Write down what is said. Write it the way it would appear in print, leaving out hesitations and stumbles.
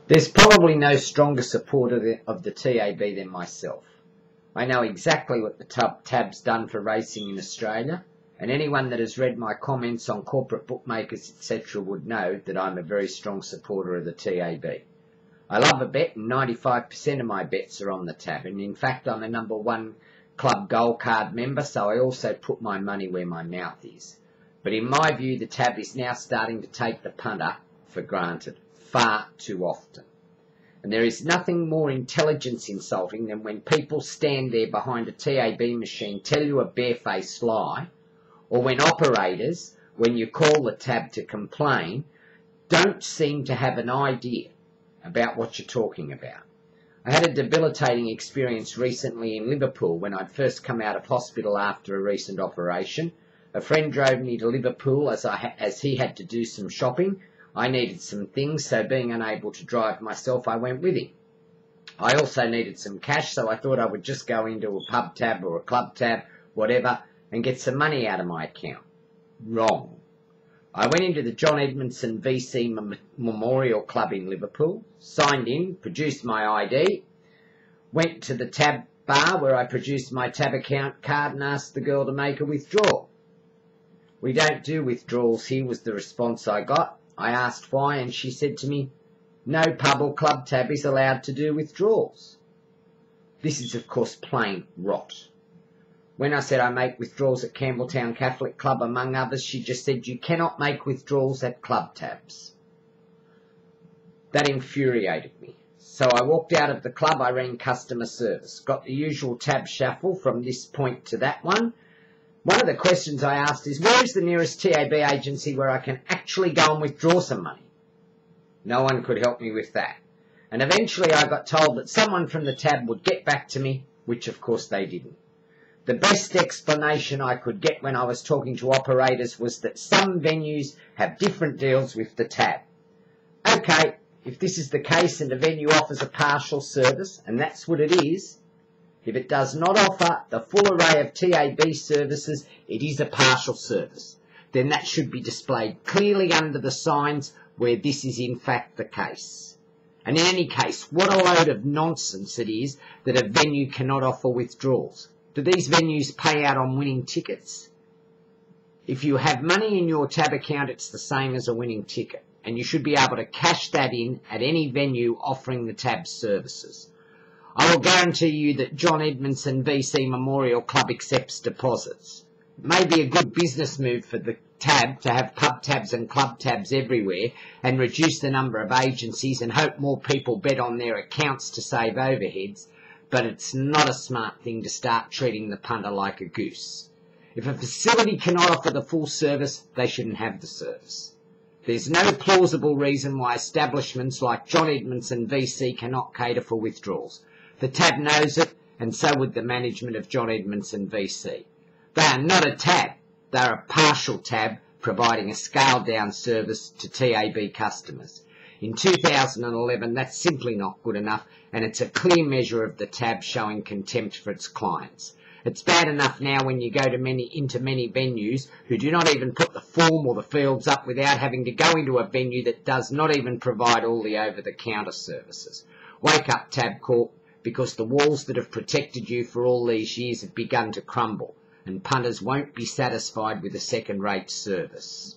There's probably no stronger supporter of the TAB than myself. I know exactly what the TAB's done for racing in Australia, and anyone that has read my comments on corporate bookmakers, etc. would know that I'm a very strong supporter of the TAB. I love a bet, and 95% of my bets are on the TAB, and in fact I'm a #1 club gold card member, so I also put my money where my mouth is. But in my view, the TAB is now starting to take the punter for granted far too often. And there is nothing more intelligence insulting than when people stand there behind a TAB machine, tell you a barefaced lie, or when operators, when you call the TAB to complain, don't seem to have an idea about what you're talking about. I had a debilitating experience recently in Liverpool when I'd first come out of hospital after a recent operation. A friend drove me to Liverpool as he had to do some shopping. I needed some things, so being unable to drive myself, I went with him. I also needed some cash, so I thought I would just go into a pub tab or a club tab, whatever, and get some money out of my account. Wrong. I went into the John Edmondson VC Memorial Club in Liverpool, signed in, produced my ID, went to the tab bar where I produced my tab account card and asked the girl to make a withdrawal. "We don't do withdrawals here," was the response I got. I asked why, and she said to me, "No pub or club tab is allowed to do withdrawals." This is, of course, plain rot. When I said I make withdrawals at Campbelltown Catholic Club, among others, she just said, "You cannot make withdrawals at club tabs." That infuriated me. So I walked out of the club, I rang customer service, got the usual tab shuffle from this point to that one. One of the questions I asked is, where is the nearest TAB agency where I can actually go and withdraw some money? No one could help me with that. And eventually I got told that someone from the tab would get back to me, which of course they didn't. The best explanation I could get when I was talking to operators was that some venues have different deals with the tab. Okay, if this is the case and a venue offers a partial service, and that's what it is, if it does not offer the full array of TAB services, it is a partial service. Then that should be displayed clearly under the signs where this is in fact the case. And in any case, what a load of nonsense it is that a venue cannot offer withdrawals. Do these venues pay out on winning tickets? If you have money in your tab account, it's the same as a winning ticket, and you should be able to cash that in at any venue offering the tab services. I will guarantee you that John Edmondson VC Memorial Club accepts deposits. It may be a good business move for the tab to have pub tabs and club tabs everywhere and reduce the number of agencies and hope more people bet on their accounts to save overheads, but it's not a smart thing to start treating the punter like a goose. If a facility cannot offer the full service, they shouldn't have the service. There's no plausible reason why establishments like John Edmondson VC cannot cater for withdrawals. The tab knows it, and so would the management of John Edmondson VC. They are not a tab, they are a partial tab providing a scaled-down service to TAB customers. In 2011, that's simply not good enough, and it's a clear measure of the tab showing contempt for its clients. It's bad enough now when you go into many venues who do not even put the form or the fields up without having to go into a venue that does not even provide all the over-the-counter services. Wake up, Tab Corp, because the walls that have protected you for all these years have begun to crumble, and punters won't be satisfied with a second-rate service.